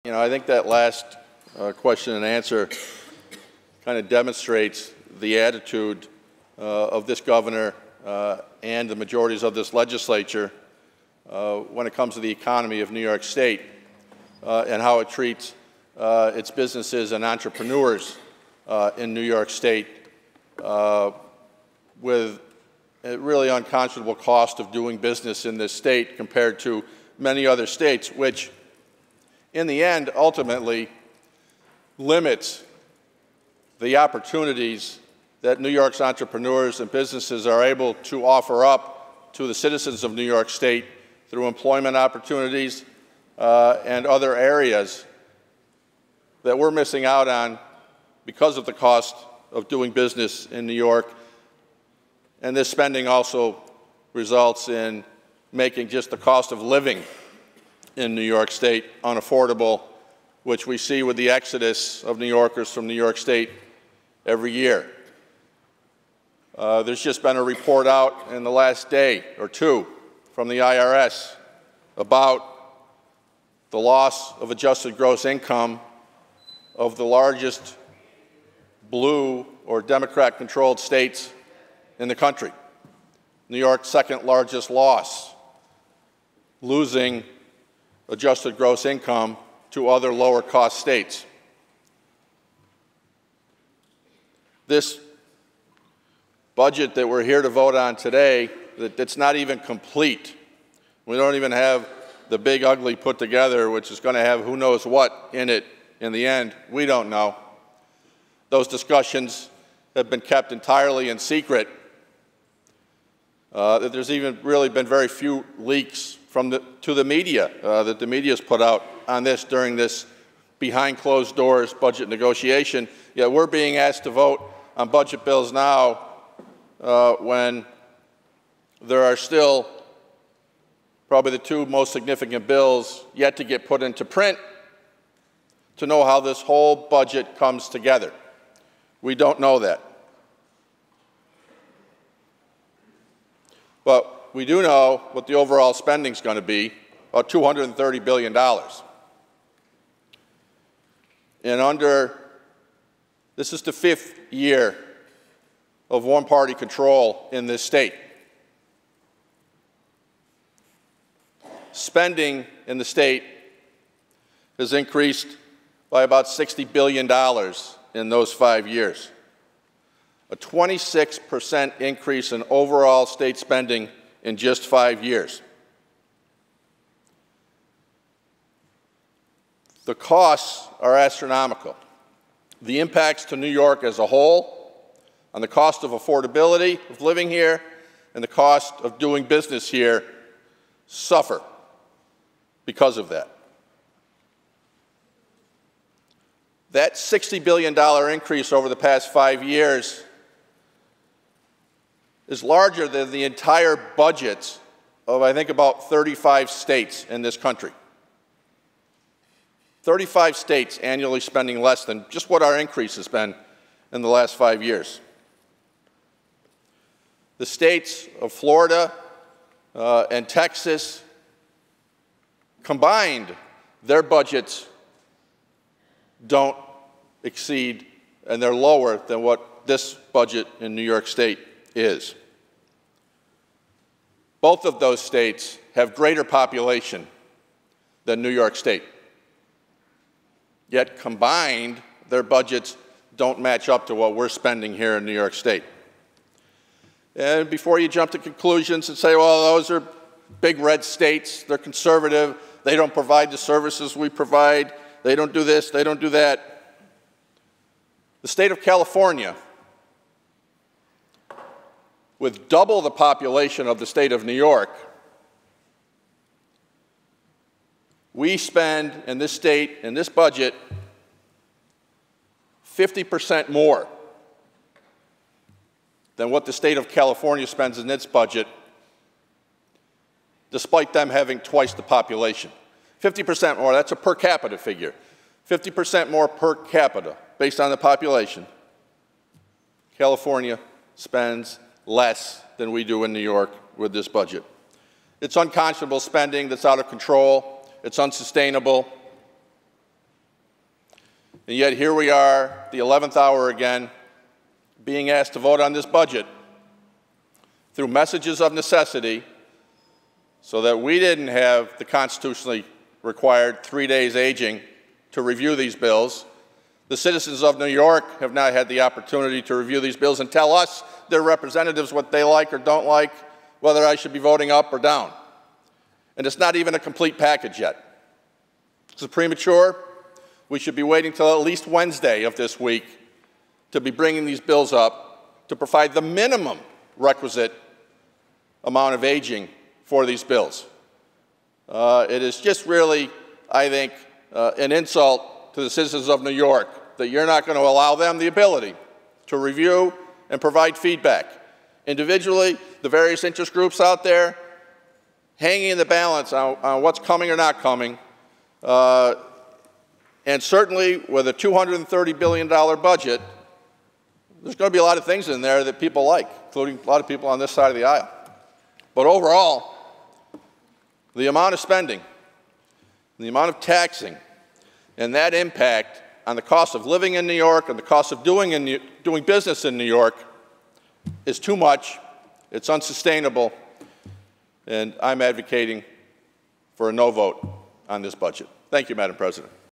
I think that last question and answer kind of demonstrates the attitude of this governor and the majorities of this legislature when it comes to the economy of New York State and how it treats its businesses and entrepreneurs in New York State with a really unconscionable cost of doing business in this state compared to many other states, which in the end ultimately limits the opportunities that New York's entrepreneurs and businesses are able to offer up to the citizens of New York State through employment opportunities and other areas that we're missing out on because of the cost of doing business in New York. And this spending also results in making just the cost of living in New York State unaffordable, which we see with the exodus of New Yorkers from New York State every year. There's just been a report out in the last day or two from the IRS about the loss of adjusted gross income of the largest blue or Democrat-controlled states in the country. New York's second largest loss, losing adjusted gross income to other lower-cost states. This budget that we're here to vote on today, that's not even complete. We don't even have the big ugly put together, which is going to have who knows what in it in the end. We don't know. Those discussions have been kept entirely in secret. There's even really been very few leaks to the media that the media has put out on this during this behind closed doors budget negotiation. Yet we're being asked to vote on budget bills now when there are still probably the two most significant bills yet to get put into print to know how this whole budget comes together. We don't know that. But we do know what the overall spending is going to be, about $230 billion. And this is the 5th year of one-party control in this state. Spending in the state has increased by about $60 billion in those 5 years. A 26% increase in overall state spending in just 5 years. The costs are astronomical. The impacts to New York as a whole on the cost of affordability of living here and the cost of doing business here suffer because of that. That $60 billion increase over the past 5 years is larger than the entire budgets of, I think, about 35 states in this country. 35 states annually spending less than just what our increase has been in the last 5 years. The states of Florida and Texas combined, their budgets don't exceed, and they're lower than what this budget in New York State is. Both of those states have greater population than New York State. Yet combined, their budgets don't match up to what we're spending here in New York State. And before you jump to conclusions and say, well, those are big red states, they're conservative, they don't provide the services we provide, they don't do this, they don't do that. The state of California, with double the population of the state of New York, we spend in this state, in this budget, 50% more than what the state of California spends in its budget, despite them having twice the population. 50% more, that's a per capita figure. 50% more per capita based on the population. California spends less than we do in New York with this budget. It's unconscionable spending that's out of control. It's unsustainable. And yet here we are, the 11th hour again, being asked to vote on this budget through messages of necessity so that we didn't have the constitutionally required 3 days aging to review these bills. The citizens of New York have not had the opportunity to review these bills and tell us, their representatives, what they like or don't like, whether I should be voting up or down. And it's not even a complete package yet. This is premature. We should be waiting till at least Wednesday of this week to be bringing these bills up to provide the minimum requisite amount of aging for these bills. It is just really, I think, an insult to the citizens of New York that you're not going to allow them the ability to review and provide feedback. Individually, the various interest groups out there, hanging in the balance on what's coming or not coming, and certainly with a $230 billion budget, there's going to be a lot of things in there that people like, including a lot of people on this side of the aisle. But overall, the amount of spending, the amount of taxing, and that impact on the cost of living in New York and the cost of doing business in New York is too much, it's unsustainable, and I'm advocating for a no vote on this budget. Thank you, Madam President.